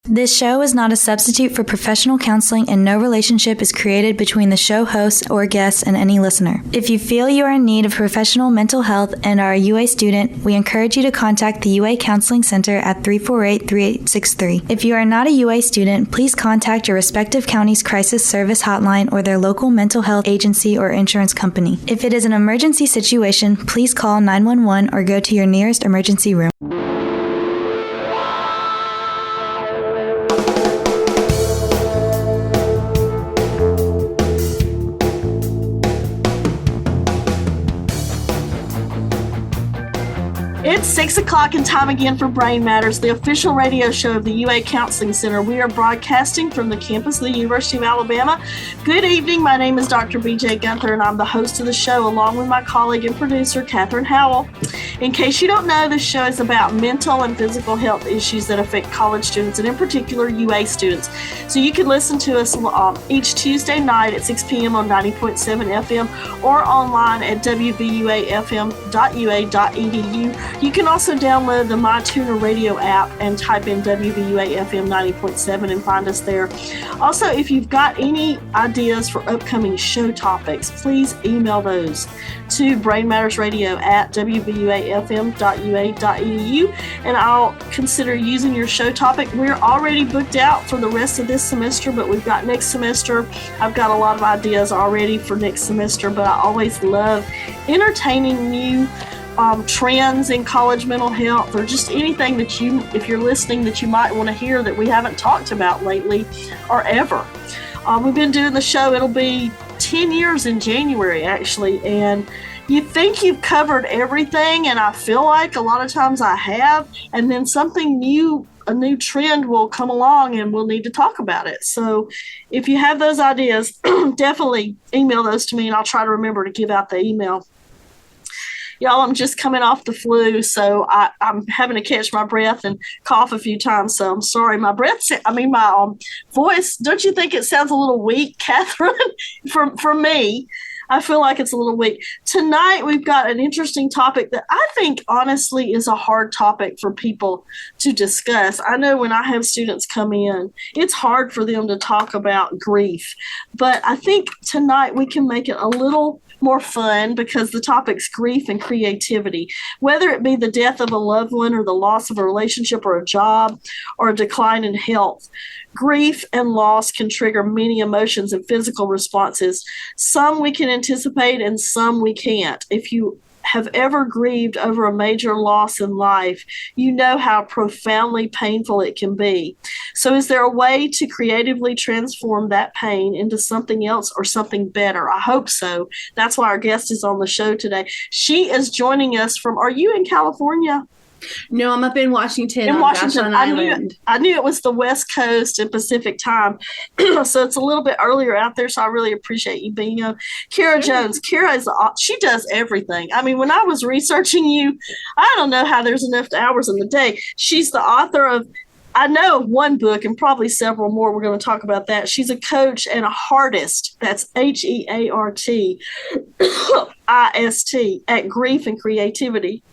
This show is not a substitute for professional counseling, and no relationship is created between the show host or guests and any listener. If you feel you are in need of professional mental health and are a UA student, we encourage you to contact the UA Counseling Center at 348-3863. If you are not a UA student, please contact your respective county's crisis service hotline or their local mental health agency or insurance company. If it is an emergency situation, please call 911 or go to your nearest emergency room. It's 6 o'clock and time again for Brain Matters, the official radio show of the UA Counseling Center. We are broadcasting from the campus of the University of Alabama. Good evening. My name is Dr. B.J. Guenther, and I'm the host of the show, along with my colleague and producer, Catherine Howell. In case you don't know, this show is about mental and physical health issues that affect college students, and in particular, UA students. So you can listen to us each Tuesday night at 6 p.m. on 90.7 FM or online at wvuafm.ua.edu. You can also download the MyTuner radio app and type in WVUA FM 90.7 and find us there. Also, if you've got any ideas for upcoming show topics, please email those to brainmattersradio@wvuafm.ua.edu, and I'll consider using your show topic. We're already booked out for the rest of this semester, but we've got next semester. I've got a lot of ideas already for next semester, but I always love entertaining new trends in college mental health, or just anything that you, if you're listening, that you might want to hear that we haven't talked about lately or ever. We've been doing the show, it'll be 10 years in January actually, and you think you've covered everything, and I feel like a lot of times I have, and then something new, a new trend will come along and we'll need to talk about it. So if you have those ideas, definitely email those to me and I'll try to remember to give out the email. Y'all, I'm just coming off the flu, so I'm having to catch my breath and cough a few times, so I'm sorry. My voice, don't you think it sounds a little weak, Catherine? For me, I feel like it's a little weak. Tonight, we've got an interesting topic that I think, honestly, is a hard topic for people to discuss. I know when I have students come in, it's hard for them to talk about grief, but I think tonight we can make it a little more fun because the topic's grief and creativity. Whether it be the death of a loved one or the loss of a relationship or a job or a decline in health, grief and loss can trigger many emotions and physical responses. Some we can anticipate and some we can't. If you have ever grieved over a major loss in life, you know how profoundly painful it can be. So is there a way to creatively transform that pain into something else or something better? I hope so. That's why our guest is on the show today. She is joining us from, are you in California? No, I'm up in Washington. On Washington Island. I knew it was the West Coast and Pacific time, so it's a little bit earlier out there. So I really appreciate you being on. Kira Jones. Kira she does everything. I mean, when I was researching you, I don't know how there's enough hours in the day. She's the author of, I know of one book and probably several more. We're going to talk about that. She's a coach and a heartist. That's HEARTIST at Grief and Creativity.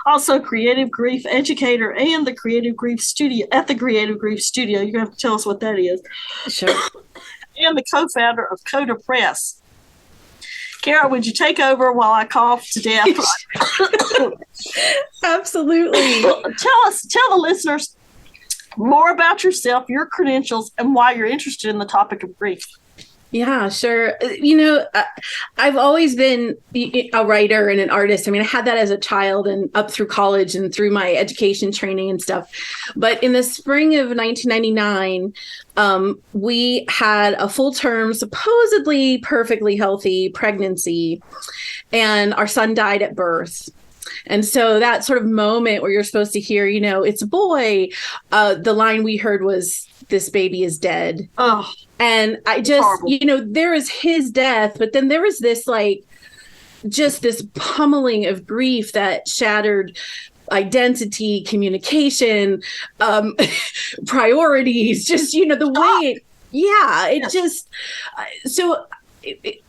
Also, creative grief educator and the Creative Grief Studio at the Creative Grief Studio. You're going to have to tell us what that is. Sure. And the co-founder of Coda Press. Kara, would you take over while I cough to death? Absolutely. Tell the listeners more about yourself, your credentials, and why you're interested in the topic of grief. Yeah, sure. You know, I've always been a writer and an artist. I mean, I had that as a child and up through college and through my education training and stuff. But in the spring of 1999, we had a full-term, supposedly perfectly healthy pregnancy, and our son died at birth. And so that sort of moment where you're supposed to hear, you know, it's a boy, the line we heard was, "This baby is dead." Oh, and I just, horrible. You know, there was his death, but then there was this, like, just this pummeling of grief that shattered identity, communication, priorities, just, you know, the way, it just, so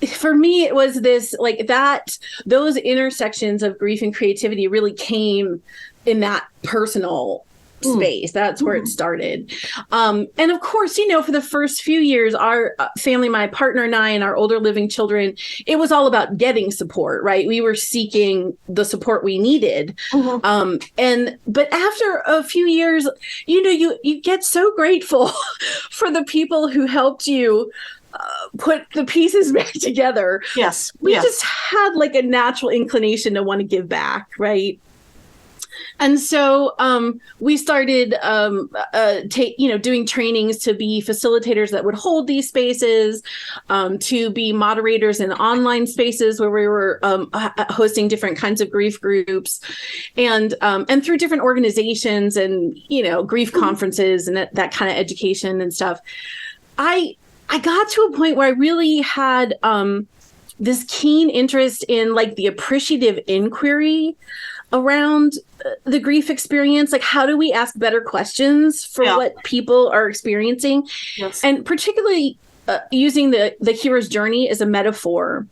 for me, it was this, like, that, those intersections of grief and creativity really came in that personal space. That's where it started. And of course, for the first few years, our family, my partner and I, and our older living children, it was all about getting support, right? We were seeking the support we needed. But after a few years, you get so grateful for the people who helped you put the pieces back together. Yes. We just had like a natural inclination to want to give back, right? And so we started doing trainings to be facilitators that would hold these spaces, to be moderators in online spaces where we were hosting different kinds of grief groups, and through different organizations and grief conferences and that kind of education and stuff. I got to a point where I really had this keen interest in like the appreciative inquiry around the grief experience. Like, how do we ask better questions for what people are experiencing? Yes. And particularly using the hero's journey as a metaphor.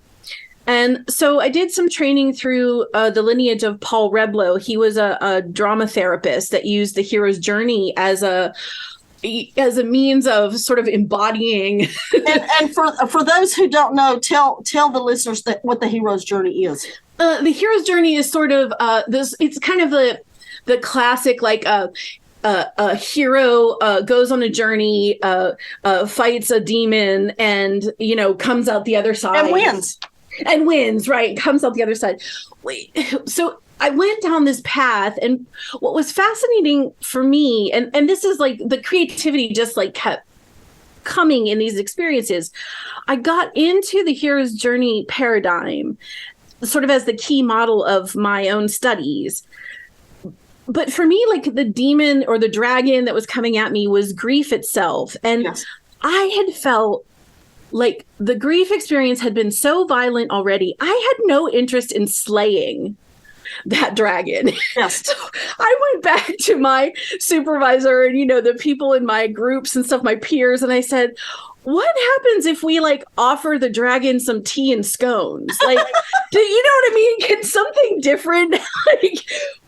And so I did some training through the lineage of Paul Reblow. He was a drama therapist that used the hero's journey as a means of sort of embodying. and for those who don't know, tell the listeners what the hero's journey is. The hero's journey is sort of this. It's kind of the classic, like a hero goes on a journey, fights a demon, and comes out the other side and wins. Right, comes out the other side. So I went down this path, and what was fascinating for me, and this is like the creativity just like kept coming in these experiences. I got into the hero's journey paradigm sort of as the key model of my own studies. But for me, like the demon or the dragon that was coming at me was grief itself. And I had felt like the grief experience had been so violent already. I had no interest in slaying that dragon. Yes. So I went back to my supervisor and, the people in my groups and stuff, my peers, and I said, what happens if we like offer the dragon some tea and scones? Like, do you know what I mean? Can something different? Like,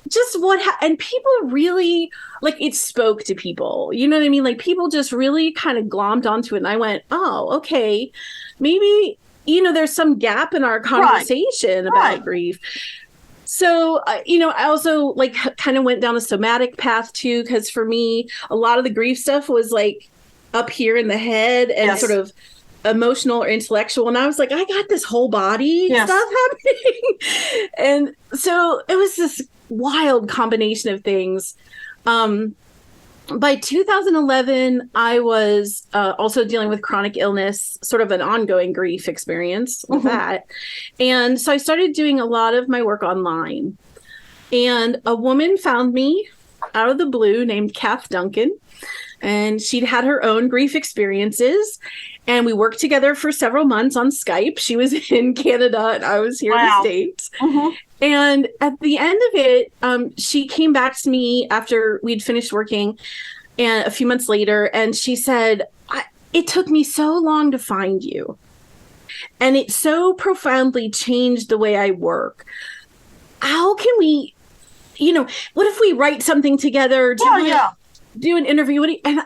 just and people really, like, it spoke to people. You know what I mean? Like, people just really kind of glommed onto it. And I went, oh, okay, maybe, there's some gap in our conversation about grief. So, I also like kind of went down a somatic path too, because for me, a lot of the grief stuff was like up here in the head and sort of emotional or intellectual. And I was like, I got this whole body stuff happening. And so it was this wild combination of things. By 2011, I was also dealing with chronic illness, sort of an ongoing grief experience with that. And so I started doing a lot of my work online. And a woman found me out of the blue named Kath Duncan. And she'd had her own grief experiences. And we worked together for several months on Skype. She was in Canada and I was here in the States. And at the end of it, she came back to me after we'd finished working and a few months later. And she said, it took me so long to find you. And it so profoundly changed the way I work. How can we, what if we write something together? Do an interview. And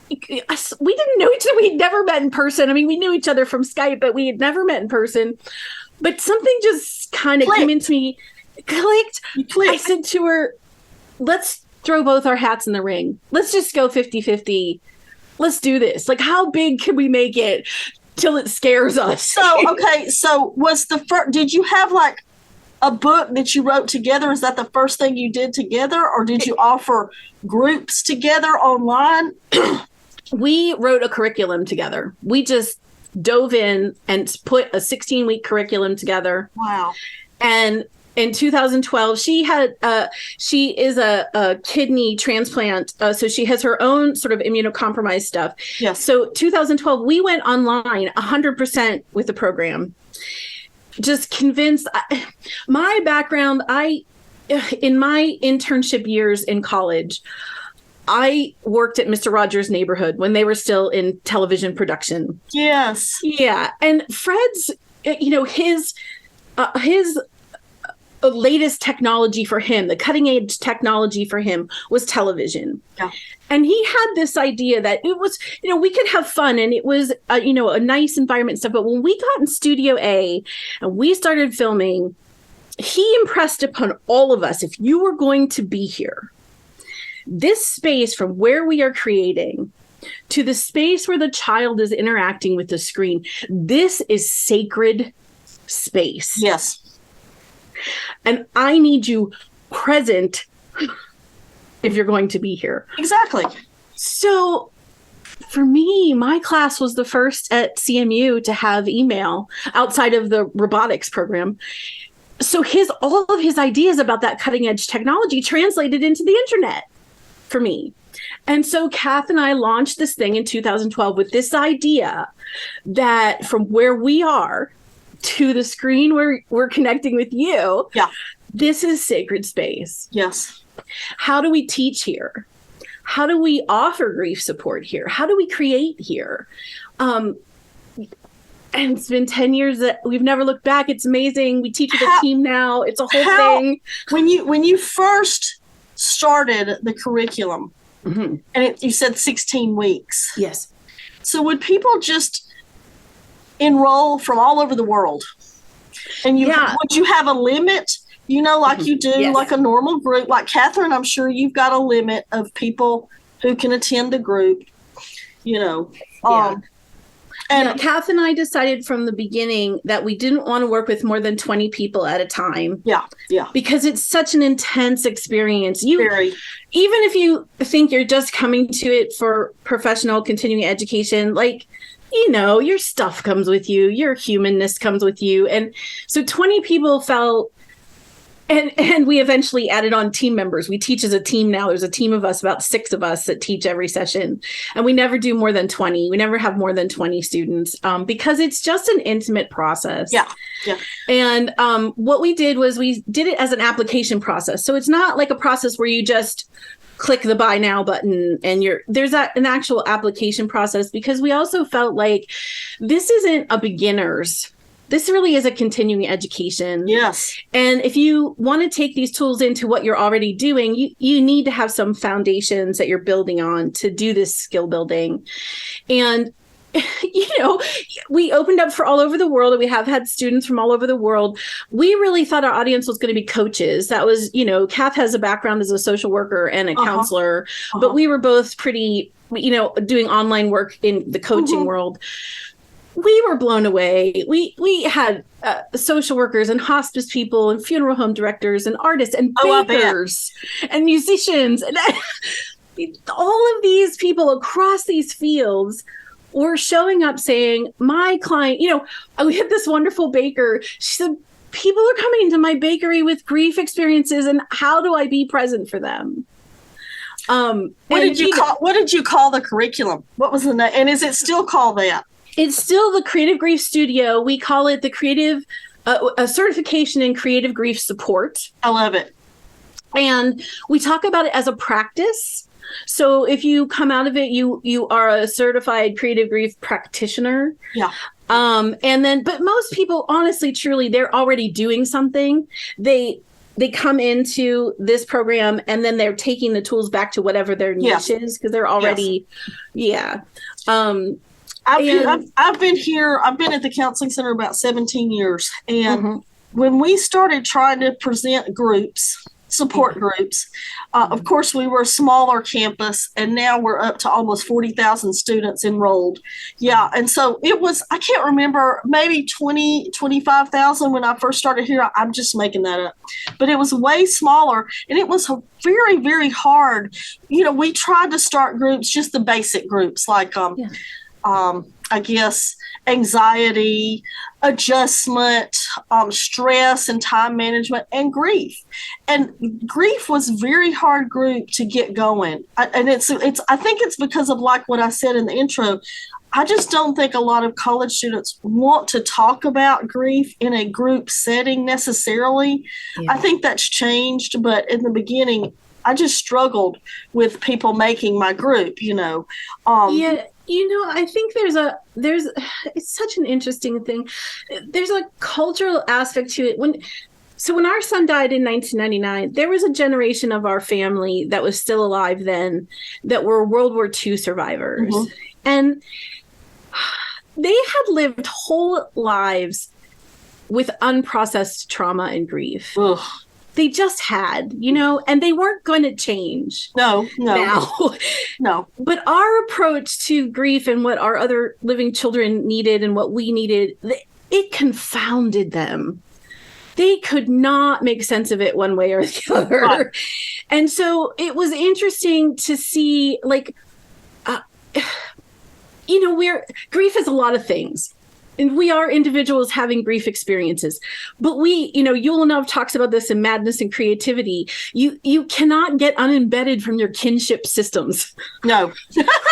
we didn't know each other. We'd never met in person. I mean, we knew each other from Skype, but we had never met in person. But something just kind of came into me, clicked. I said to her, let's throw both our hats in the ring. Let's just go 50-50. Let's do this. Like, how big can we make it till it scares us? So was did you have like a book that you wrote together? Is that the first thing you did together? Or did you offer groups together online? We wrote a curriculum together. We just dove in and put a 16-week curriculum together. Wow. And in 2012, she is a kidney transplant. So she has her own sort of immunocompromised stuff. Yes. So 2012, we went online 100% with the program. Just convinced. My background, in my internship years in college, I worked at Mr. Rogers' Neighborhood when they were still in television production. Yes. Yeah. And Fred's, his the latest technology for him, the cutting edge technology for him was television. Yeah. And he had this idea that it was, we could have fun and it was, a nice environment and stuff. But when we got in Studio A and we started filming, he impressed upon all of us, if you were going to be here, this space from where we are creating to the space where the child is interacting with the screen, this is sacred space. Yes. And I need you present if you're going to be here. Exactly. So for me, my class was the first at CMU to have email outside of the robotics program. So all of his ideas about that cutting edge technology translated into the internet for me. And so Kath and I launched this thing in 2012 with this idea that from where we are to the screen where we're connecting with you, this is sacred space. Yes. How do we teach here? How do we offer grief support here? How do we create here? And it's been 10 years that we've never looked back. It's amazing. We teach with a team now. It's a whole thing. When you first started the curriculum, and you said 16 weeks. Yes. So would people just enroll from all over the world? And would you have a limit? Like you do, like a normal group, like Catherine, I'm sure you've got a limit of people who can attend the group, And Kath and I decided from the beginning that we didn't want to work with more than 20 people at a time. Yeah. Because it's such an intense experience. Even if you think you're just coming to it for professional continuing education, your stuff comes with you, your humanness comes with you. And so 20 people felt, and we eventually added on team members. We teach as a team now. There's a team of us, about 6 of us that teach every session. And we never do more than 20. We never have more than 20 students because it's just an intimate process. Yeah. And what we did was we did it as an application process. So it's not like a process where you just click the buy now button and there's an actual application process, because we also felt like this isn't a beginner's. This really is a continuing education. Yes. And if you want to take these tools into what you're already doing, you need to have some foundations that you're building on to do this skill building. And, we opened up for all over the world, and we have had students from all over the world. We really thought our audience was going to be coaches. That was, Kath has a background as a social worker and a counselor, but we were both pretty, doing online work in the coaching world. We were blown away. We had social workers and hospice people and funeral home directors and artists and bakers and musicians. And all of these people across these fields were showing up saying, my client, we had this wonderful baker. She said, people are coming into my bakery with grief experiences, and how do I be present for them? What did you call the curriculum? What was the name? And is it still called that? It's still the Creative Grief Studio. We call it the Creative a certification in creative grief support. I love it. And we talk about it as a practice. So if you come out of it, you are a certified creative grief practitioner. Yeah. But most people, honestly, truly, they're already doing something. They come into this program and then they're taking the tools back to whatever their niche is, because they're already, I've been here. I've been at the counseling center about 17 years. And when we started trying to present groups, support groups, of course, we were a smaller campus, and now we're up to almost 40,000 students enrolled. Yeah. And so it was, I can't remember, maybe 25,000 when I first started here. I'm just making that up. But it was way smaller, and it was very, very hard. We tried to start groups, just the basic groups, like I guess anxiety, adjustment, stress and time management, and grief. And grief was a very hard group to get going. I think it's because of, like what I said in the intro, I just don't think a lot of college students want to talk about grief in a group setting necessarily. Yeah. I think that's changed, but in the beginning, I just struggled with people making my group, I think there's it's such an interesting thing. There's a cultural aspect to it. When So when our son died in 1999, there was a generation of our family that was still alive then that were World War II survivors. Mm-hmm. And they had lived whole lives with unprocessed trauma and grief. Ugh. They just had, and they weren't going to change. No. Now. No. But our approach to grief and what our other living children needed and what we needed, it confounded them. They could not make sense of it one way or the other. Right. And so it was interesting to see, grief is a lot of things. And we are individuals having grief experiences. But Yulinov talks about this in Madness and Creativity. You cannot get unembedded from your kinship systems. No.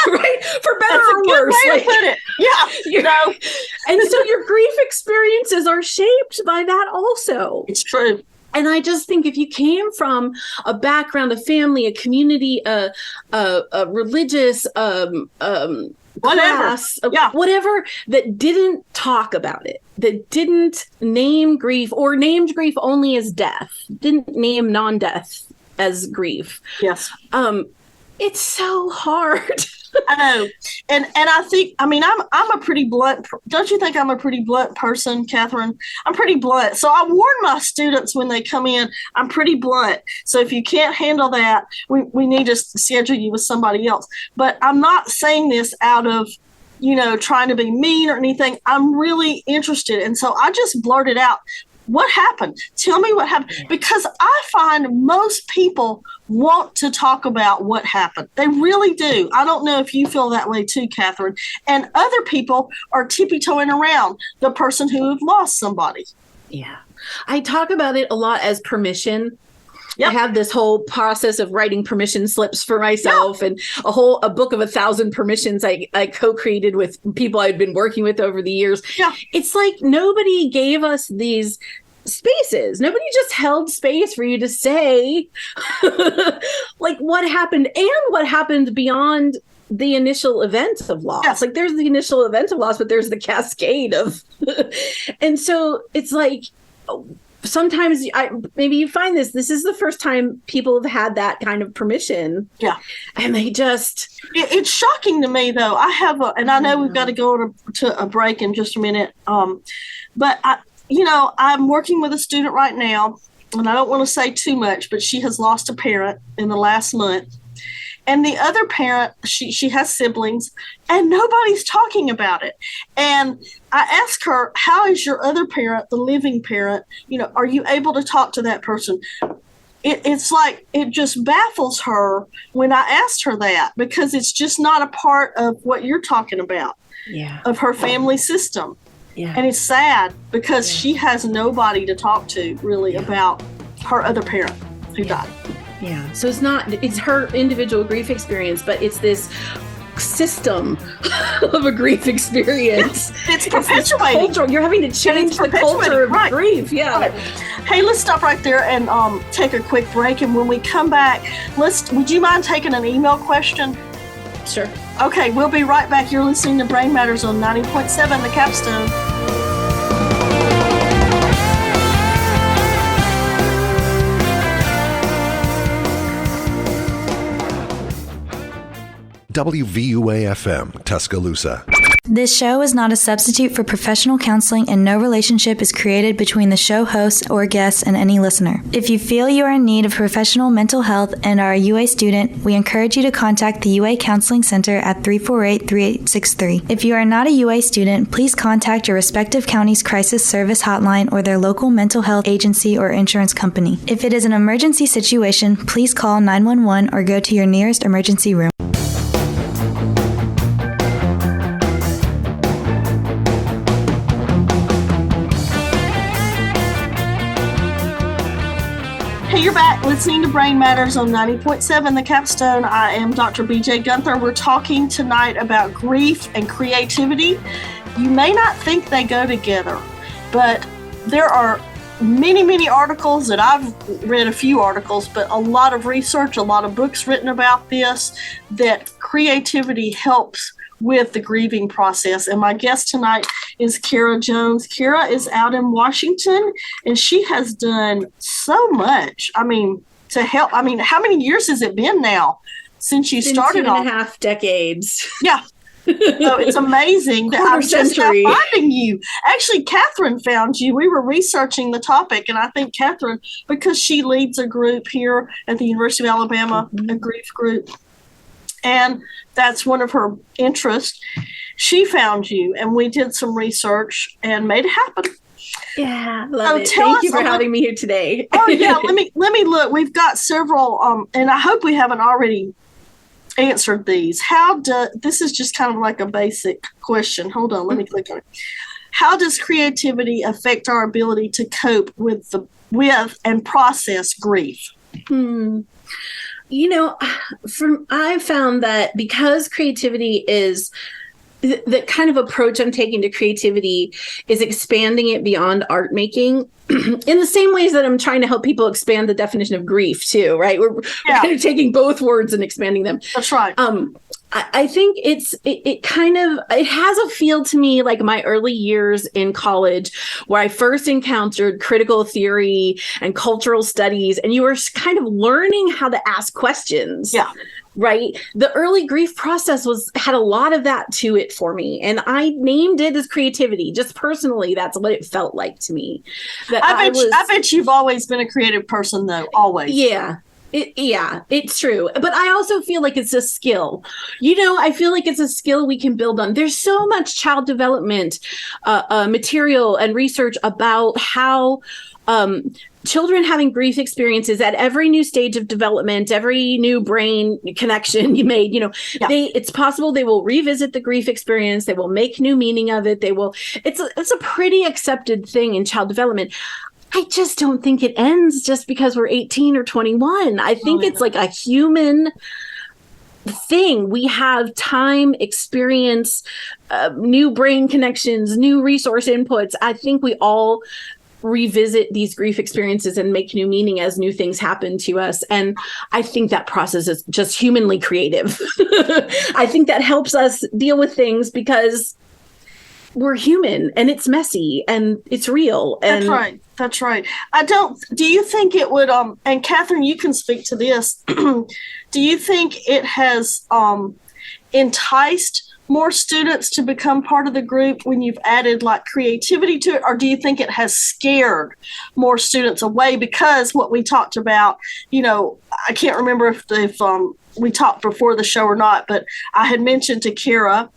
Right? For better That's or a good worse. Way to put it. Yeah. And so your grief experiences are shaped by that also. It's true. And I just think if you came from a background, a family, a community, a religious, class, whatever, that didn't talk about it, that didn't name grief or named grief only as death, didn't name non-death as grief. Yes. It's so hard. I know. And I think, I'm a pretty blunt, don't you think I'm a pretty blunt person, Catherine? I'm pretty blunt. So I warn my students when they come in, I'm pretty blunt. So if you can't handle that, we need to schedule you with somebody else. But I'm not saying this out of, trying to be mean or anything. I'm really interested. And so I just blurted out, what happened? Tell me what happened. Because I find most people want to talk about what happened. They really do. I don't know if you feel that way too, Catherine. And other people are tippy-toeing around the person who have lost somebody. Yeah. I talk about it a lot as permission. Yep. I have this whole process of writing permission slips for myself and a book of 1,000 permissions I co-created with people I'd been working with over the years. Yeah. It's like nobody gave us these spaces. Nobody just held space for you to say what happened and what happened beyond the initial event of loss. Yes. There's the initial event of loss, but there's the cascade of, and so it's sometimes maybe you find this is the first time people have had that kind of permission. Yeah. And they just... It's shocking to me, though. And I know we've got to go to a break in just a minute. But, I'm working with a student right now, and I don't want to say too much, but she has lost a parent in the last month. And the other parent, she has siblings, and nobody's talking about it. And I asked her, how is your other parent, the living parent, are you able to talk to that person? It's like it just baffles her when I asked her that, because it's just not a part of what you're talking about, of her family system. Yeah. And it's sad because she has nobody to talk to really about her other parent who died. Yeah. So it's her individual grief experience, but it's this system of a grief experience. It's perpetuating. You're having to change the culture of grief. Yeah. Right. Hey, let's stop right there and take a quick break. And when we come back, would you mind taking an email question? Sure. Okay, we'll be right back. You're listening to Brain Matters on 90.7 The Capstone. WVUA-FM, Tuscaloosa. This show is not a substitute for professional counseling, and no relationship is created between the show host or guests and any listener. If you feel you are in need of professional mental health and are a UA student, we encourage you to contact the UA Counseling Center at 348-3863. If you are not a UA student, please contact your respective county's crisis service hotline or their local mental health agency or insurance company. If it is an emergency situation, please call 911 or go to your nearest emergency room. Hey, you're back listening to Brain Matters on 90.7 The Capstone. I am Dr. BJ Guenther. We're talking tonight about grief and creativity. You may not think they go together, but there are many, many articles that I've read, a few articles, but a lot of research, a lot of books written about this, that creativity helps with the grieving process. And my guest tonight is Kara Jones. Kara is out in Washington, and she has done so much. I mean, to help. I mean, how many years has it been now since you started? 2.5 decades. Yeah. So it's amazing that I'm just now finding you. Actually, Catherine found you. We were researching the topic, and I think Catherine, because she leads a group here at the University of Alabama, a grief group, and that's one of her interests. She found you, and we did some research and made it happen. Yeah, love it. Thank you for having me here today. Oh yeah, let me look. We've got several, and I hope we haven't already answered these. This is just kind of like a basic question. Hold on, let me click on it. How does creativity affect our ability to cope with and process grief? You know, I found that because creativity is the kind of approach I'm taking to creativity is expanding it beyond art making in the same ways that I'm trying to help people expand the definition of grief too, right? We're kind of taking both words and expanding them. That's right. I think it has a feel to me like my early years in college where I first encountered critical theory and cultural studies, and you were kind of learning how to ask questions. Yeah. Right. The early grief process had a lot of that to it for me. And I named it as creativity. Just personally, that's what it felt like to me. I bet you've always been a creative person, though. Always. Yeah. It's true. But I also feel like it's a skill. You know, I feel like it's a skill we can build on. There's so much child development material and research about how children having grief experiences at every new stage of development, every new brain connection you made, it's possible they will revisit the grief experience. They will make new meaning of it. It's a pretty accepted thing in child development. I just don't think it ends just because we're 18 or 21. I think it's like a human thing. We have time, experience, new brain connections, new resource inputs. I think we all revisit these grief experiences and make new meaning as new things happen to us. And I think that process is just humanly creative. I think that helps us deal with things because we're human and it's messy and it's real. And That's right. Do you think it would, and Catherine, you can speak to this. Do you think it has enticed more students to become part of the group when you've added like creativity to it? Or do you think it has scared more students away because what we talked about, I can't remember if we talked before the show or not, but I had mentioned to Kara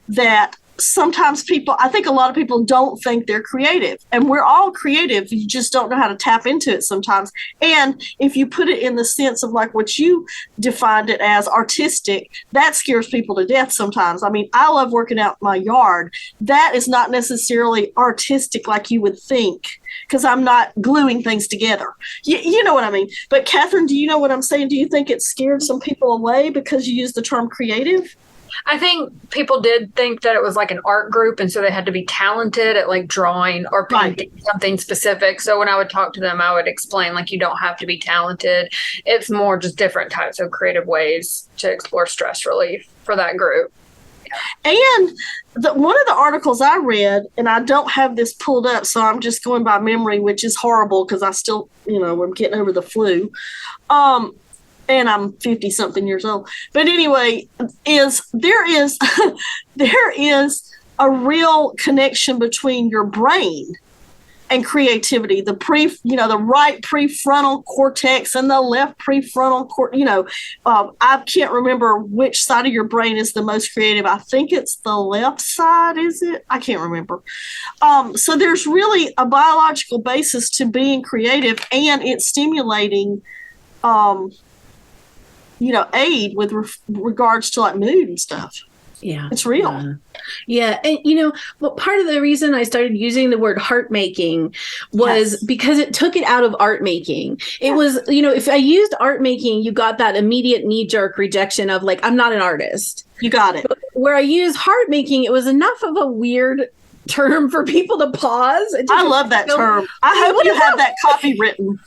that sometimes I think a lot of people don't think they're creative, and we're all creative. You just don't know how to tap into it sometimes. And if you put it in the sense of like what you defined it as artistic, that scares people to death sometimes. I mean, I love working out in my yard. That is not necessarily artistic like you would think, because I'm not gluing things together. You know what I mean? But Catherine, do you know what I'm saying? Do you think it scared some people away because you use the term creative? I think people did think that it was like an art group, and so they had to be talented at like drawing or painting something specific. So when I would talk to them, I would explain like you don't have to be talented. It's more just different types of creative ways to explore stress relief for that group. And one of the articles I read, and I don't have this pulled up, so I'm just going by memory, which is horrible because I still, I'm getting over the flu. And I'm 50 something years old. But anyway, there is a real connection between your brain and creativity. The right prefrontal cortex and the left prefrontal cortex. I can't remember which side of your brain is the most creative. I think it's the left side, is it? I can't remember. So there's really a biological basis to being creative, and it's stimulating aid with regards to like mood and stuff. Yeah. It's real. Yeah. And, part of the reason I started using the word heart making was because it took it out of art making. It was, if I used art making, you got that immediate knee jerk rejection of like, I'm not an artist. You got it. But where I used heart making, it was enough of a weird term for people to pause. I love that term. I hope you have that copy written.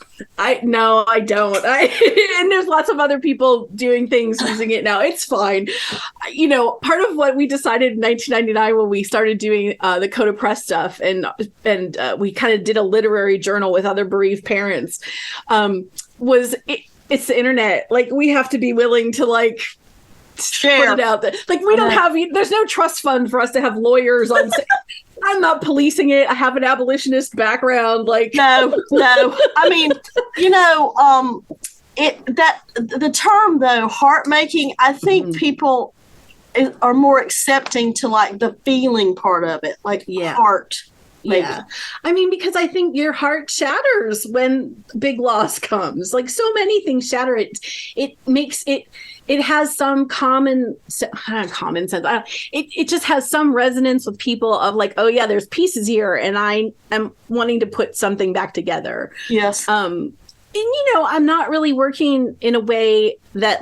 No, I don't. And there's lots of other people doing things using it now. It's fine. Part of what we decided in 1999 when we started doing the Code of Press stuff, and we kind of did a literary journal with other bereaved parents, was it's the internet. Like, we have to be willing to share it out there. Like, we don't have, there's no trust fund for us to have lawyers on. I'm not policing it. I have an abolitionist background. No. I mean, the term though, heart making, I think people are more accepting to the feeling part of it, heart. Maybe. Yeah. I mean, because I think your heart shatters when big loss comes. So many things shatter it. It makes it has some common sense. It just has some resonance with people of oh yeah, there's pieces here and I am wanting to put something back together. Yes. And I'm not really working in a way that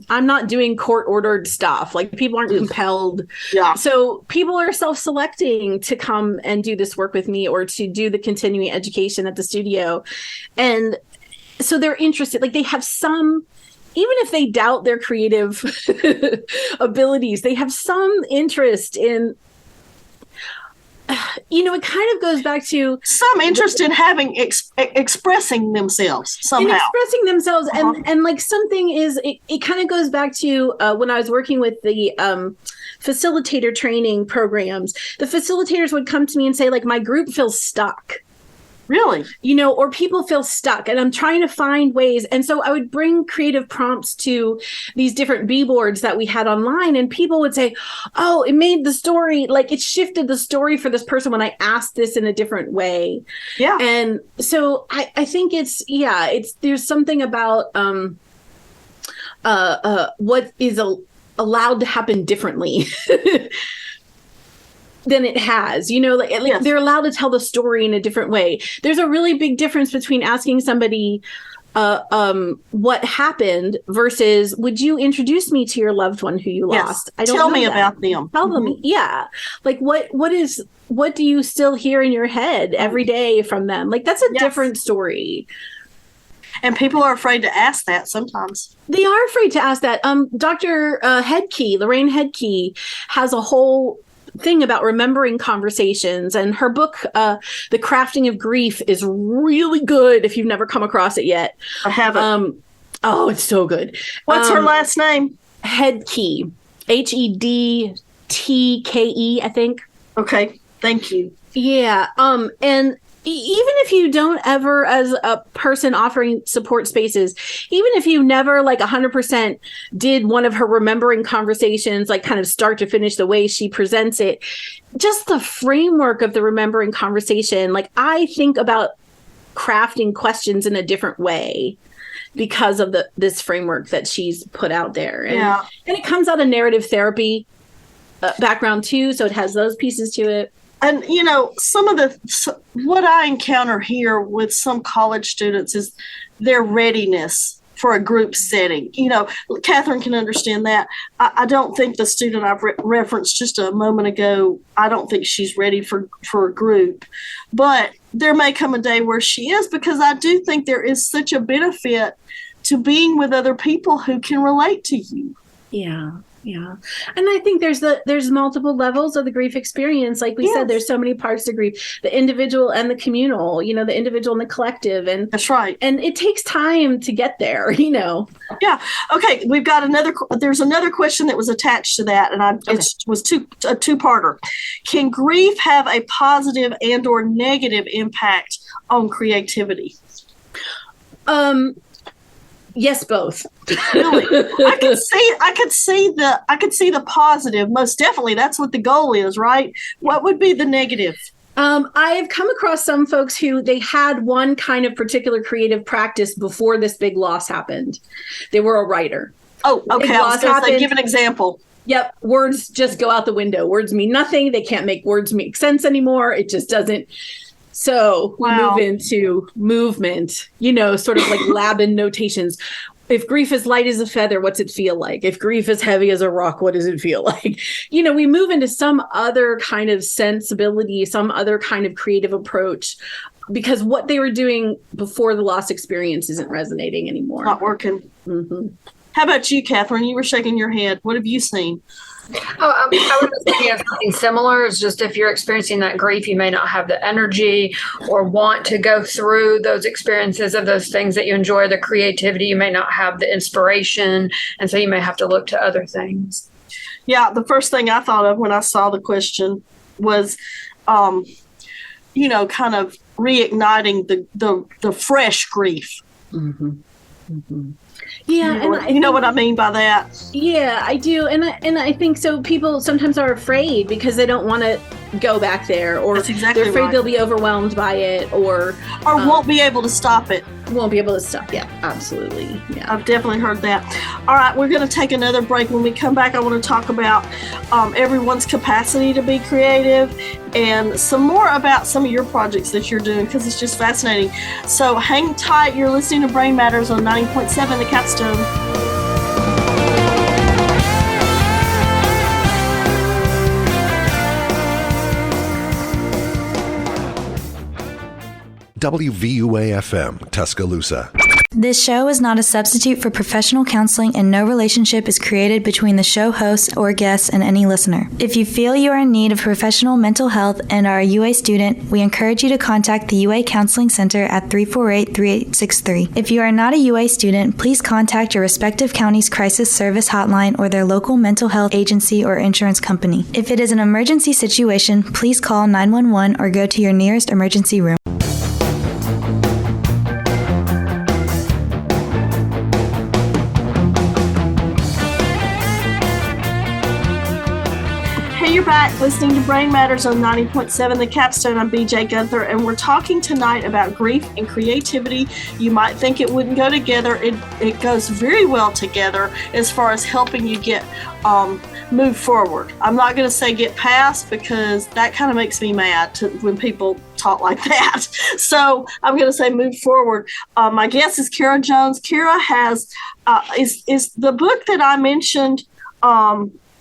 I'm not doing court ordered stuff. People aren't compelled. Yeah. So people are self-selecting to come and do this work with me or to do the continuing education at the studio. And so they're interested, they have some, even if they doubt their creative abilities, they have some interest in, it kind of goes back to some interest in having expressing themselves somehow. In expressing themselves. And something is, it kind of goes back to when I was working with the facilitator training programs, the facilitators would come to me and say, my group feels stuck. Really? Or people feel stuck, and I'm trying to find ways. And so I would bring creative prompts to these different B-boards that we had online, and people would say, oh, it made the story, it shifted the story for this person when I asked this in a different way. Yeah. And so I think there's something about what is allowed to happen differently. Than it has, Yes. They're allowed to tell the story in a different way. There's a really big difference between asking somebody what happened versus, would you introduce me to your loved one who you lost? I don't Tell me about them. Tell them. Yeah. What do you still hear in your head every day from them? That's a different story. And people are afraid to ask that sometimes. They are afraid to ask that. Dr. Lorraine Headkey, has a whole thing about remembering conversations, and her book The Crafting of Grief is really good if you've never come across it yet. I haven't. It's so good. What's her last name? Headkey, Hedtke, I think. Okay, thank you. Yeah. And even if you don't ever, as a person offering support spaces, even if you never 100% did one of her remembering conversations, kind of start to finish the way she presents it, just the framework of the remembering conversation, I think about crafting questions in a different way because of this framework that she's put out there. And it comes out of narrative therapy background too. So it has those pieces to it. And, some of what I encounter here with some college students is their readiness for a group setting. Catherine can understand that. I don't think the student I've referenced just a moment ago, I don't think she's ready for a group. But there may come a day where she is, because I do think there is such a benefit to being with other people who can relate to you. Yeah. Yeah. And I think there's multiple levels of the grief experience. Like we said, there's so many parts to grief, the individual and the communal, the individual and the collective. And that's right. And it takes time to get there, Yeah. Okay. We've got there's another question that was attached to that. And it was a two-parter. Can grief have a positive and or negative impact on creativity? Yes, both. Really, I could see the positive. Most definitely, that's what the goal is, right? What would be the negative? I've come across some folks who they had one kind of particular creative practice before this big loss happened. They were a writer. Oh, okay. I was going to say, give an example. Yep. Words just go out the window. Words mean nothing. They can't make words make sense anymore. It just doesn't. So we move into movement, sort of like Laban notations. if grief is light as a feather, what's it feel like? If grief is heavy as a rock, what does it feel like? We move into some other kind of sensibility, some other kind of creative approach, because what they were doing before the loss experience isn't resonating anymore. Not working. Mm-hmm. How about you, Catherine? You were shaking your head. What have you seen? I would say something similar. Is just if you're experiencing that grief, you may not have the energy or want to go through those experiences of those things that you enjoy, the creativity. You may not have the inspiration, and so you may have to look to other things. Yeah, the first thing I thought of when I saw the question was, kind of reigniting the fresh grief. Mm-hmm. Mm-hmm. Yeah, you know what I mean by that? Yeah, I do, and I think so. People sometimes are afraid because they don't want to go back there, or That's exactly they're afraid right. they'll be overwhelmed by it, or won't be able to stop it. Won't be able to stop. Yeah, absolutely. Yeah, I've definitely heard that. All right, we're going to take another break. When we come back, I want to talk about everyone's capacity to be creative and some more about some of your projects that you're doing, because it's just fascinating. So hang tight. You're listening to Brain Matters on 90.7 The Capstone. WVUA-FM, Tuscaloosa. This show is not a substitute for professional counseling, and no relationship is created between the show host or guests and any listener. If you feel you are in need of professional mental health and are a UA student, we encourage you to contact the UA Counseling Center at 348-3863. If you are not a UA student, please contact your respective county's crisis service hotline or their local mental health agency or insurance company. If it is an emergency situation, please call 911 or go to your nearest emergency room. You're back listening to Brain Matters on 90.7 The Capstone. I'm BJ Guenther, and we're talking tonight about grief and creativity. You might think it wouldn't go together. It goes very well together as far as helping you get move forward. I'm not going to say get past, because that kind of makes me mad when people talk like that. So I'm going to say move forward. My guest is Kara Jones. Kara has is the book that I mentioned,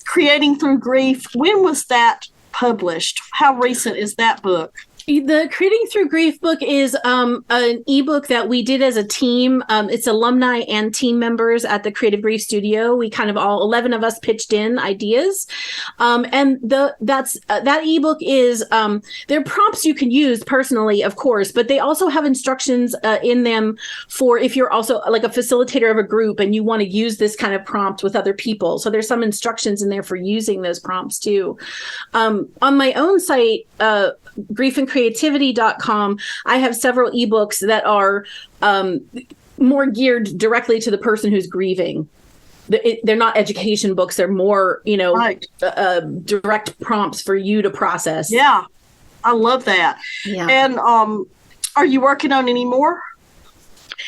Creating Through Grief. When was that published? How recent is that book? The Creating Through Grief book is an ebook that we did as a team. It's alumni and team members at the Creative Grief Studio. We kind of all 11 of us pitched in ideas, and that ebook is there are prompts you can use personally, of course, but they also have instructions in them for if you're also like a facilitator of a group and you want to use this kind of prompt with other people. So there's some instructions in there for using those prompts too. On my own site, griefandcreativity.com, I have several ebooks that are more geared directly to the person who's grieving. They're not education books. They're more, right. Direct prompts for you to process. Yeah, I love that. Yeah. And are you working on any more?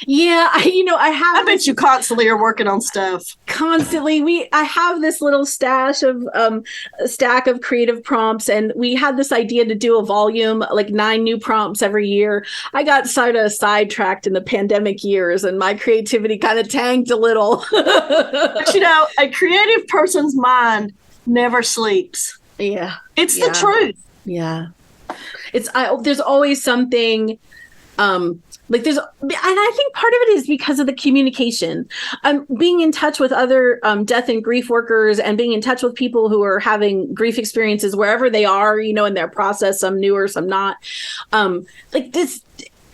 Yeah, I have. I bet you constantly are working on stuff. Constantly, I have this little stack of creative prompts, and we had this idea to do a volume, like 9 new prompts every year. I got sort of sidetracked in the pandemic years, and my creativity kind of tanked a little. But a creative person's mind never sleeps. Yeah, it's the truth. Yeah, there's always something. And I think part of it is because of the communication, being in touch with other death and grief workers, and being in touch with people who are having grief experiences wherever they are, in their process, some newer, some not. This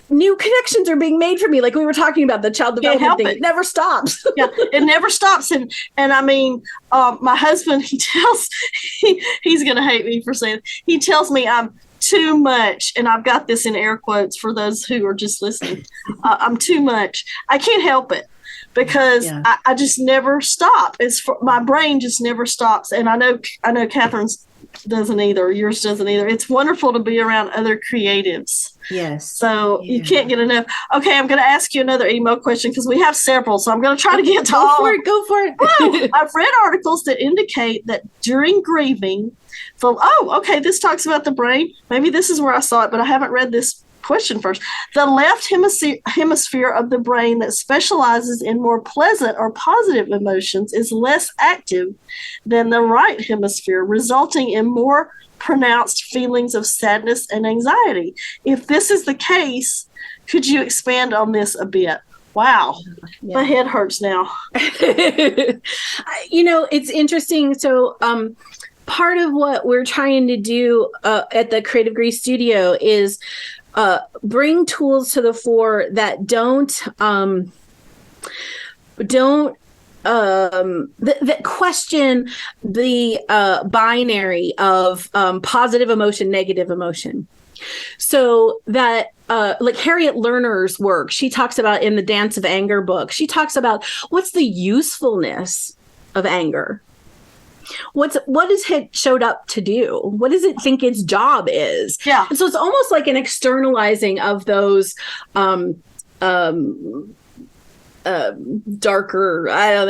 new connections are being made for me. Like we were talking about the child development thing. It never stops. Yeah, it never stops. And I mean, my husband, he's going to hate me for saying it. He tells me I'm too much, and I've got this in air quotes for those who are just listening. I'm too much. I can't help it, because I just never stop. My brain just never stops, and I know Catherine's doesn't either. Yours doesn't either. It's wonderful to be around other creatives. Yes. So you can't get enough. Okay, I'm going to ask you another email question, because we have several. So I'm going to try to get to all. Go for it. I've read articles that indicate that during grieving, this talks about the brain. Maybe this is where I saw it, but I haven't read this question first. The left hemisphere of the brain that specializes in more pleasant or positive emotions is less active than the right hemisphere, resulting in more pronounced feelings of sadness and anxiety. If this is the case, could you expand on this a bit? Wow. Yeah. My head hurts now. It's interesting. So, part of what we're trying to do at the Creative Grief Studio is bring tools to the fore that that question the binary of positive emotion, negative emotion. So that like Harriet Lerner's work, she talks about in the Dance of Anger book, she talks about what's the usefulness of anger. What is it showed up to do? What does it think its job is? Yeah. And so it's almost like an externalizing of those darker, I don't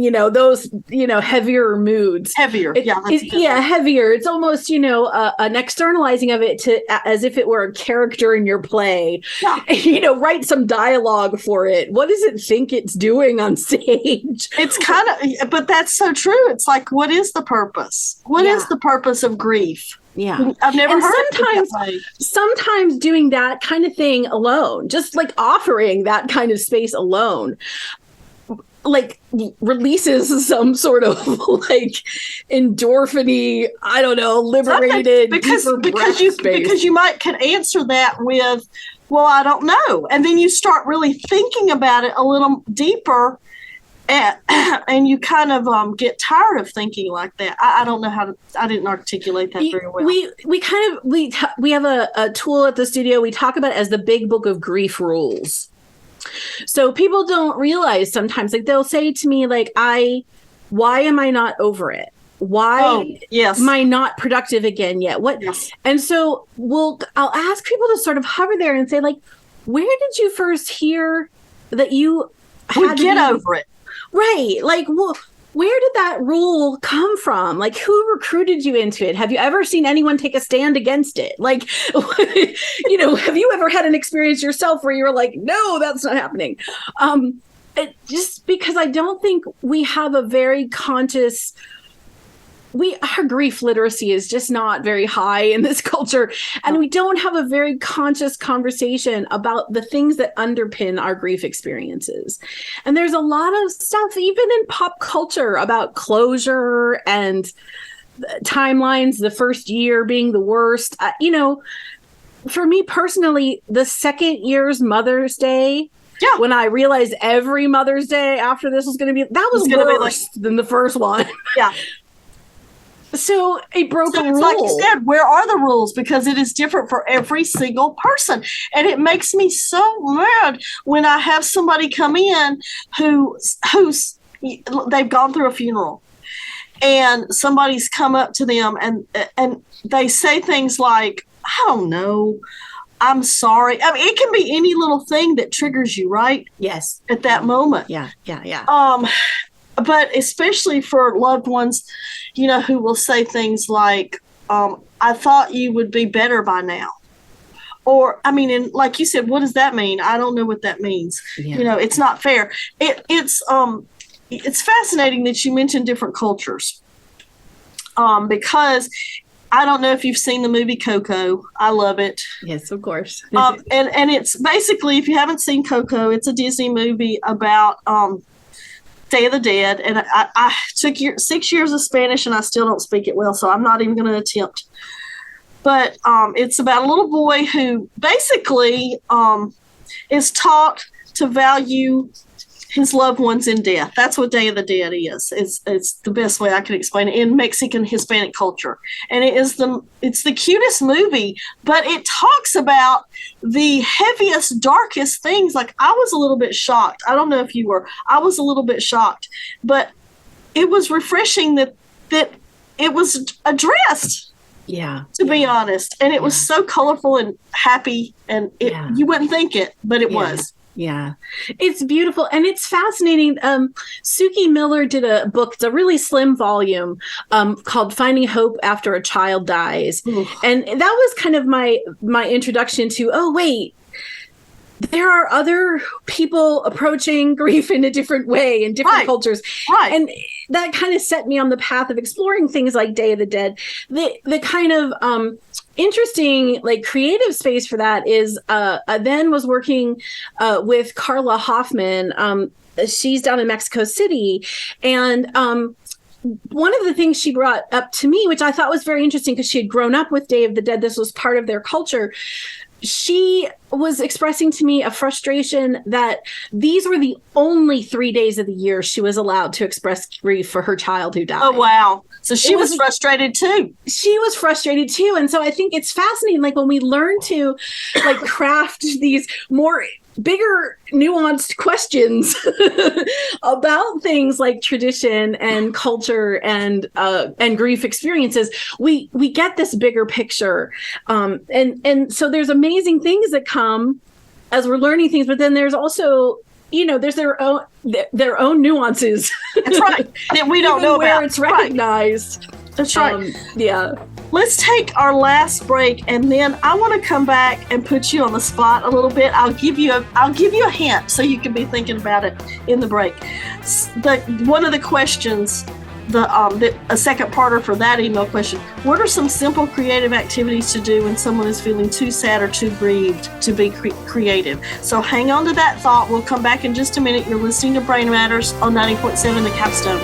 know, those, heavier moods. Heavier. Heavier. It's almost, an externalizing of it as if it were a character in your play. Yeah. Write some dialogue for it. What does it think it's doing on stage? It's kind of, but that's so true. It's like, what is the purpose? What is the purpose of grief? Yeah. I've never heard it that way. Sometimes doing that kind of thing alone, just like offering that kind of space alone, like releases some sort of like endorphin-y, I don't know, liberated because you might could answer that with, well, I don't know. And then you start really thinking about it a little deeper. And you kind of get tired of thinking like that. I don't know I didn't articulate that very well. We have a tool at the studio we talk about as the Big Book of Grief Rules. So people don't realize sometimes, like they'll say to me, like, why am I not over it? Why am I not productive again yet? What? Yes. And so I'll ask people to sort of hover there and say, like, where did you first hear that you had to get over it? Right. Like, well, where did that rule come from? Like, who recruited you into it? Have you ever seen anyone take a stand against it? Like, have you ever had an experience yourself where you were like, no, that's not happening? Just because I don't think we have a very conscious, our grief literacy is just not very high in this culture. And we don't have a very conscious conversation about the things that underpin our grief experiences. And there's a lot of stuff, even in pop culture, about closure and timelines, the first year being the worst. For me personally, the second year's Mother's Day, when I realized every Mother's Day after this was going to be, that was worse than the first one. Yeah. So it broke a rule. Like you said, where are the rules? Because it is different for every single person. And it makes me so mad when I have somebody come in who's they've gone through a funeral and somebody's come up to them and they say things like, I don't know, I'm sorry. I mean, it can be any little thing that triggers you, right? Yes. At that moment. Yeah. But especially for loved ones, who will say things like, I thought you would be better by now. Or, I mean, and like you said, what does that mean? I don't know what that means. Yeah. It's not fair. It's fascinating that you mentioned different cultures. Because I don't know if you've seen the movie Coco. I love it. Yes, of course. And it's basically, if you haven't seen Coco, it's a Disney movie about Day of the Dead, and I took 6 years of Spanish, and I still don't speak it well, so I'm not even going to attempt. But it's about a little boy who basically is taught to value his loved ones in death. That's what Day of the Dead is. It's the best way I can explain it in Mexican Hispanic culture, and it's the cutest movie, but it talks about the heaviest, darkest things. Like, I was a little bit shocked. I don't know if you were. I was a little bit shocked, but it was refreshing that it was addressed. Yeah. To be honest, and it was so colorful and happy, and you wouldn't think it, but it was. Yeah, it's beautiful and it's fascinating. Suki Miller did a book, it's a really slim volume called Finding Hope After a Child Dies. Ooh. And that was kind of my introduction to, oh, wait, there are other people approaching grief in a different way in different cultures. Right. And that kind of set me on the path of exploring things like Day of the Dead. The kind of interesting, like, creative space for that is I then was working with Carla Hoffman. She's down in Mexico City. And one of the things she brought up to me, which I thought was very interesting because she had grown up with Day of the Dead, this was part of their culture. She was expressing to me a frustration that these were the only 3 days of the year she was allowed to express grief for her child who died. Oh, wow. So she was frustrated too. She was frustrated too. And so I think it's fascinating, like, when we learn to, like, craft these more bigger, nuanced questions about things like tradition and culture and grief experiences, we get this bigger picture. And so there's amazing things that come as we're learning things, but then there's also, there's their own nuances. That's right. That we don't know where about. It's recognized. Right. That's right. Yeah. Let's take our last break, and then I want to come back and put you on the spot a little bit. I'll give you a hint so you can be thinking about it in the break. One of the questions, a second parter for that email question: what are some simple creative activities to do when someone is feeling too sad or too grieved to be creative? So hang on to that thought. We'll come back in just a minute. You're listening to Brain Matters on 90.7 The Capstone.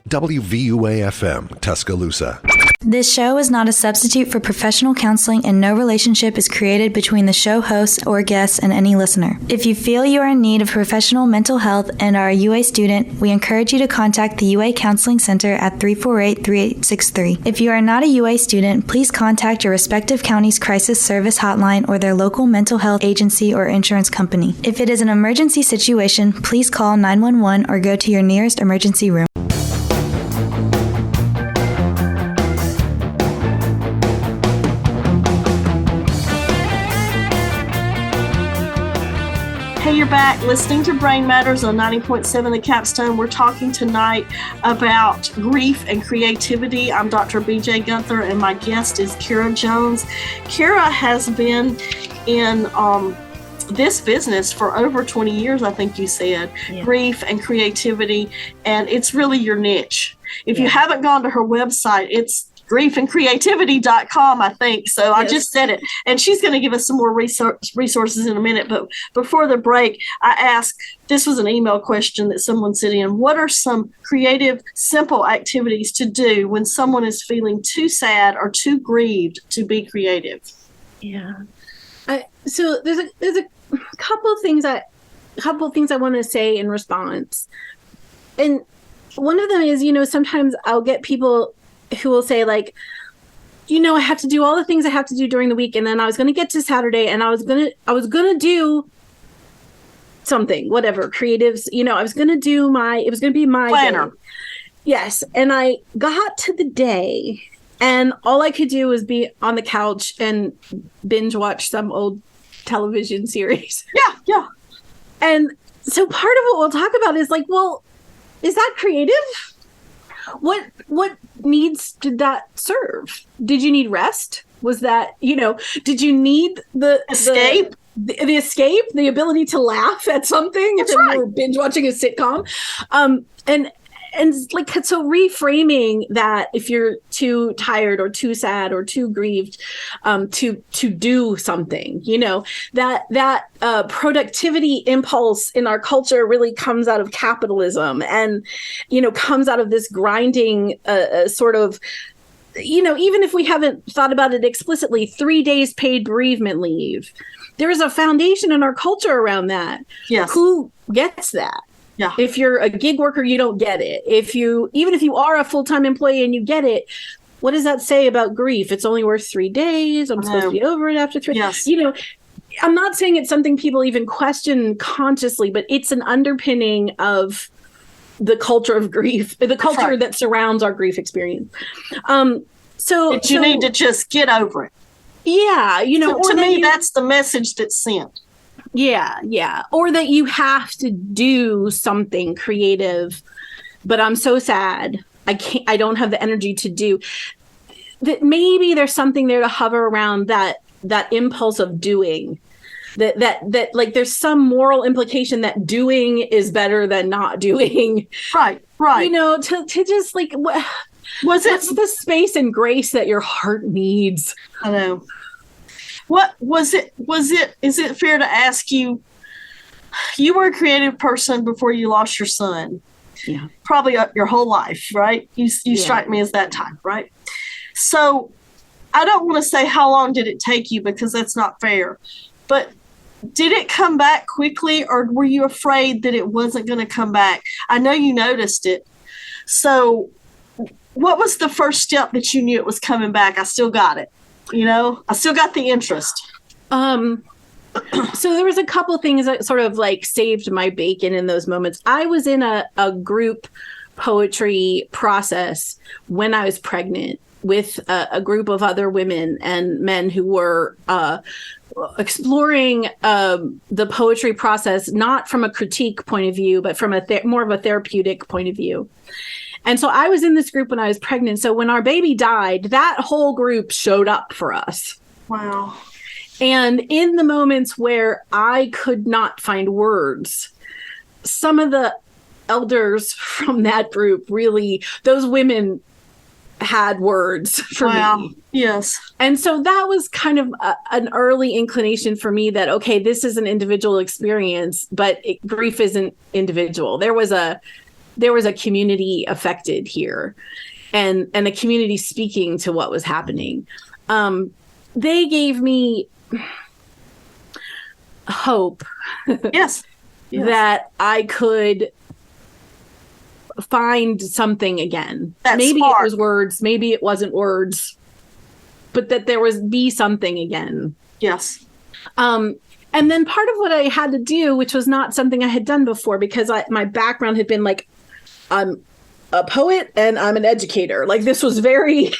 WVUA-FM, Tuscaloosa. This show is not a substitute for professional counseling, and no relationship is created between the show host or guests and any listener. If you feel you are in need of professional mental health and are a UA student, we encourage you to contact the UA Counseling Center at 348-3863. If you are not a UA student, please contact your respective county's crisis service hotline or their local mental health agency or insurance company. If it is an emergency situation, please call 911 or go to your nearest emergency room. Hey, you're back listening to Brain Matters on 90.7 The Capstone. We're talking tonight about grief and creativity. I'm Dr. BJ Guenther, and my guest is Kara Jones. Kara has been in this business for over 20 years, I think you said, grief and creativity, and it's really your niche. If you haven't gone to her website, it's griefandcreativity.com, I think. So I just said it. And she's going to give us some more resources in a minute. But before the break, I asked, this was an email question that someone sent in: what are some creative, simple activities to do when someone is feeling too sad or too grieved to be creative? Yeah. So there's a couple of things I want to say in response. And one of them is, sometimes I'll get people who will say, like, I have to do all the things I have to do during the week, and then I was going to get to Saturday and I was going to do something, whatever, creatives, I was going to do it was going to be my planner. Day. Yes. And I got to the day and all I could do was be on the couch and binge watch some old television series. Yeah. And so part of what we'll talk about is like, well, is that creative? What needs did that serve? Did you need rest? Was that, did you need the escape? The escape, the ability to laugh at something? That's if right. You were binge watching a sitcom. And like, so reframing that if you're too tired or too sad or too grieved to do something, that productivity impulse in our culture really comes out of capitalism and, comes out of this grinding sort of, even if we haven't thought about it explicitly, 3 days paid bereavement leave. There is a foundation in our culture around that. Yes. Who gets that? Yeah. If you're a gig worker, you don't get it. Even if you are a full-time employee and you get it, what does that say about grief? It's only worth 3 days. I'm supposed to be over it after 3. Yes. I'm not saying it's something people even question consciously, but it's an underpinning of the culture of grief, the culture right. that surrounds our grief experience. So you need to just get over it. Yeah, to me, that's the message that's sent. Yeah. Or that you have to do something creative, but I'm so sad. I don't have the energy to do that. Maybe there's something there to hover around that impulse of doing. That like there's some moral implication that doing is better than not doing. Right. To just like what's the space and grace that your heart needs? I know. What was it? Is it fair to ask you? You were a creative person before you lost your son. Yeah. Probably your whole life, right? You strike me as that type, right? So I don't want to say how long did it take you because that's not fair. But did it come back quickly or were you afraid that it wasn't going to come back? I know you noticed it. So what was the first step that you knew it was coming back? I still got it. I still got the interest. So there was a couple things that sort of like saved my bacon in those moments. I was in a group poetry process when I was pregnant with a group of other women and men who were exploring the poetry process, not from a critique point of view, but from more of a therapeutic point of view. And so I was in this group when I was pregnant. So when our baby died, that whole group showed up for us. Wow. And in the moments where I could not find words, some of the elders from that group really, those women had words for me. Yes. And so that was kind of an early inclination for me that, okay, this is an individual experience, but grief isn't individual. There was a community affected here and a community speaking to what was happening. They gave me hope yes. that I could find something again. Maybe smart. It was words, maybe it wasn't words, but that there be something again. Yes. And then part of what I had to do, which was not something I had done before, because my background had been like, I'm a poet and I'm an educator. Like this was very,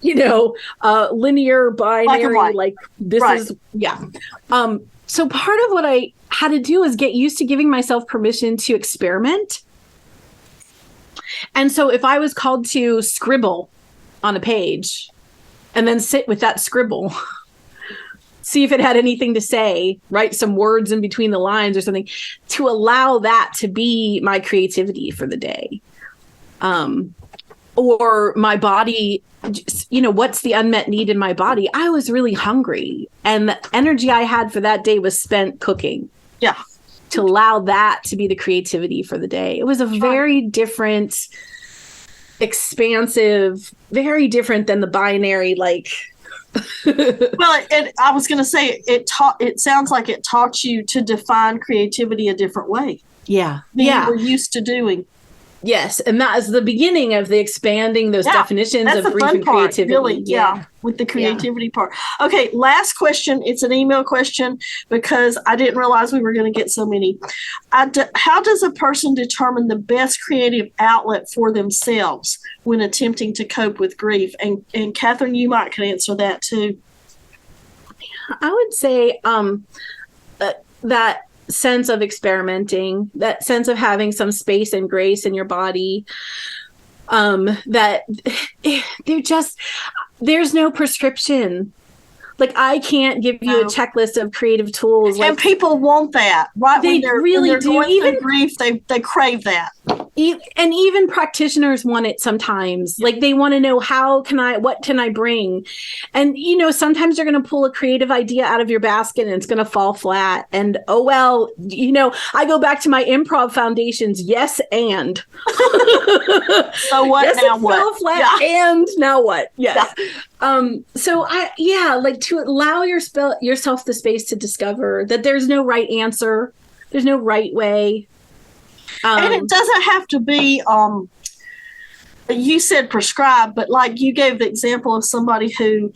linear, binary, like this is, yeah. So part of what I had to do is get used to giving myself permission to experiment. And so if I was called to scribble on a page and then sit with that scribble, see if it had anything to say, write some words in between the lines or something, to allow that to be my creativity for the day. Or my body, what's the unmet need in my body? I was really hungry and the energy I had for that day was spent cooking. Yeah. To allow that to be the creativity for the day. It was a very different, expansive, very different than the binary, like. Well, I was going to say it sounds like it taught you to define creativity a different way. Yeah. Than you were used to doing. Yes, and that is the beginning of the expanding those definitions of grief and creativity. Really, with the creativity part. Okay, last question. It's an email question because I didn't realize we were going to get so many. How does a person determine the best creative outlet for themselves when attempting to cope with grief? And Catherine, you might can answer that too. I would say that sense of experimenting, that sense of having some space and grace in your body, that there's no prescription. Like I can't give you a checklist of creative tools. And people want that, right? They really do. Even grief, they crave that. And even practitioners want it sometimes. Like they want to know what can I bring? And, sometimes you're going to pull a creative idea out of your basket and it's going to fall flat. And, I go back to my improv foundations. Yes. And so what? Yes, now it what? Fell flat, and now what? Yes. Yeah. Like to allow yourself the space to discover that there's no right answer. There's no right way. And it doesn't have to be, you said prescribed, but like you gave the example of somebody who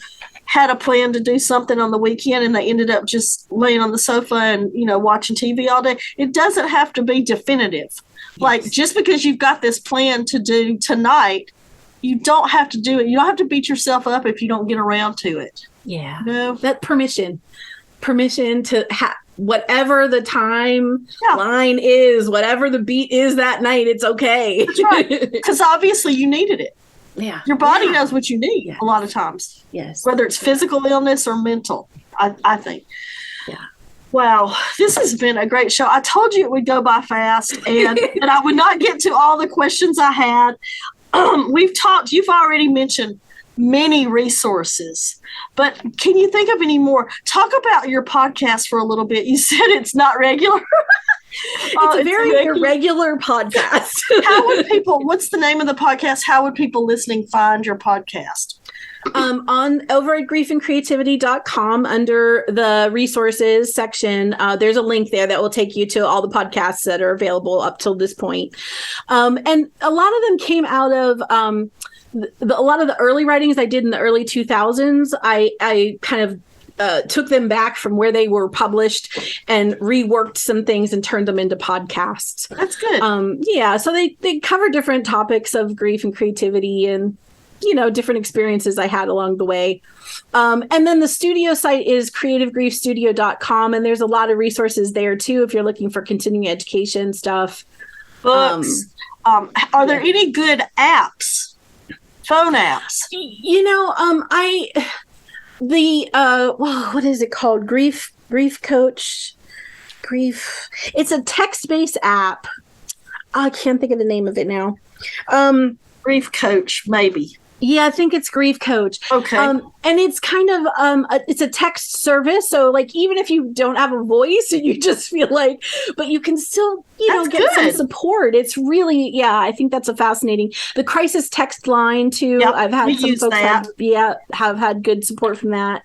had a plan to do something on the weekend and they ended up just laying on the sofa and, watching TV all day. It doesn't have to be definitive. Yes. Like, just because you've got this plan to do tonight, you don't have to do it. You don't have to beat yourself up if you don't get around to it. Yeah. That permission to whatever the time line is, whatever the beat is that night, it's okay. That's right. Because obviously you needed it. Yeah. Your body knows what you need a lot of times. Yes. Whether it's physical illness or mental, I think. Yeah. Wow. This has been a great show. I told you it would go by fast and that I would not get to all the questions I had. You've already mentioned many resources, but can you think of any more? Talk about your podcast for a little bit. You said it's not regular. It's a very irregular podcast. What's the name of the podcast? How would people listening find your podcast? Over at griefandcreativity.com under the resources section, there's a link there that will take you to all the podcasts that are available up till this point. And a lot of them came out of a lot of the early writings I did in the early 2000s. I kind of took them back from where they were published and reworked some things and turned them into podcasts. That's good. So they cover different topics of grief and creativity and, different experiences I had along the way. And then the studio site is creativegriefstudio.com. And there's a lot of resources there too, if you're looking for continuing education stuff. Books. Are there any good apps? Phone apps? What is it called? Grief Coach. It's a text-based app. I can't think of the name of it now. Grief Coach, maybe. Yeah, I think it's Grief Coach. Okay. And it's kind of it's a text service. So like even if you don't have a voice and you just feel like, but you can still, get some support. It's really, I think that's a fascinating. The crisis text line too. Yep, I've had some folks have had good support from that.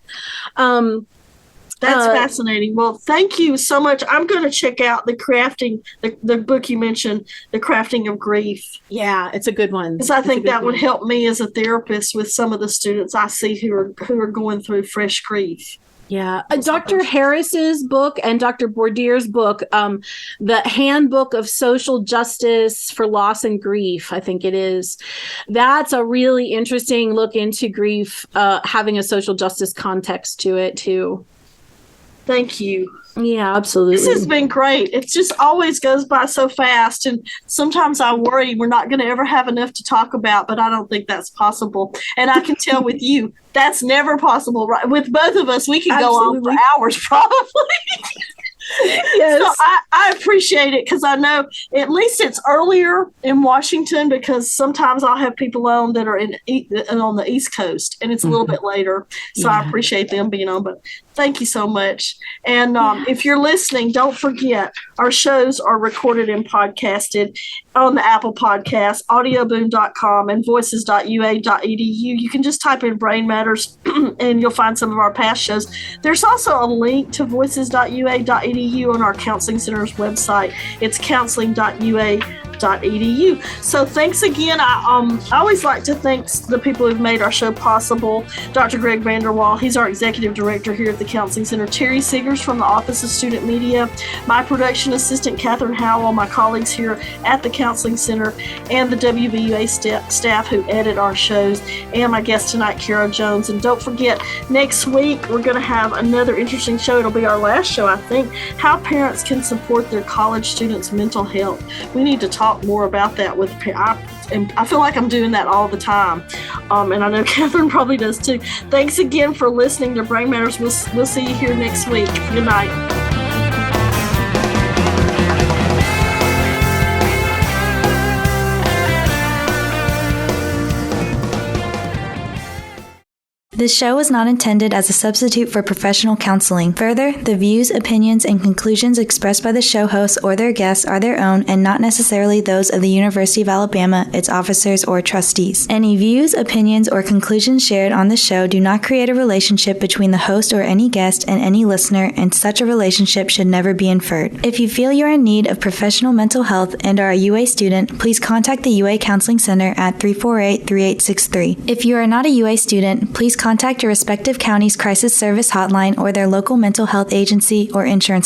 That's fascinating. Well, thank you so much. I'm going to check out the crafting, the book you mentioned, The Crafting of Grief. Yeah, it's a good one. Because I think that would help me as a therapist with some of the students I see who are going through fresh grief. Yeah. Dr. Harris's book and Dr. Bourdier's book, The Handbook of Social Justice for Loss and Grief, I think it is. That's a really interesting look into grief, having a social justice context to it too. Thank you. Yeah, absolutely. This has been great. It just always goes by so fast. And sometimes I worry we're not going to ever have enough to talk about, but I don't think that's possible. And I can tell with you, that's never possible. Right? With both of us, we can go on for hours probably. Yes. So I appreciate it because I know at least it's earlier in Washington because sometimes I'll have people on that are on the East Coast and it's a little bit later. So I appreciate them being on. But thank you so much. And if you're listening, don't forget our shows are recorded and podcasted on the Apple Podcast, audioboom.com, and voices.ua.edu. You can just type in Brain Matters and you'll find some of our past shows. There's also a link to voices.ua.edu on our counseling center's website. It's counseling.ua.edu. So thanks again. I always like to thank the people who've made our show possible. Dr. Greg Vanderwall, he's our executive director here at the Counseling Center. Terry Seegers from the Office of Student Media, my production assistant, Catherine Howell, my colleagues here at the Counseling Center, and the WVUA staff who edit our shows, and my guest tonight, Kara Jones. And don't forget, next week we're going to have another interesting show. It'll be our last show, I think, how parents can support their college students' mental health. We need to talk more about that with parents. And I feel like I'm doing that all the time. And I know Catherine probably does too. Thanks again for listening to Brain Matters. We'll see you here next week. Good night. This show is not intended as a substitute for professional counseling. Further, the views, opinions, and conclusions expressed by the show hosts or their guests are their own and not necessarily those of the University of Alabama, its officers, or trustees. Any views, opinions, or conclusions shared on the show do not create a relationship between the host or any guest and any listener, and such a relationship should never be inferred. If you feel you're in need of professional mental health and are a UA student, please contact the UA Counseling Center at 348-3863. If you are not a UA student, please contact contact your respective county's crisis service hotline or their local mental health agency or insurance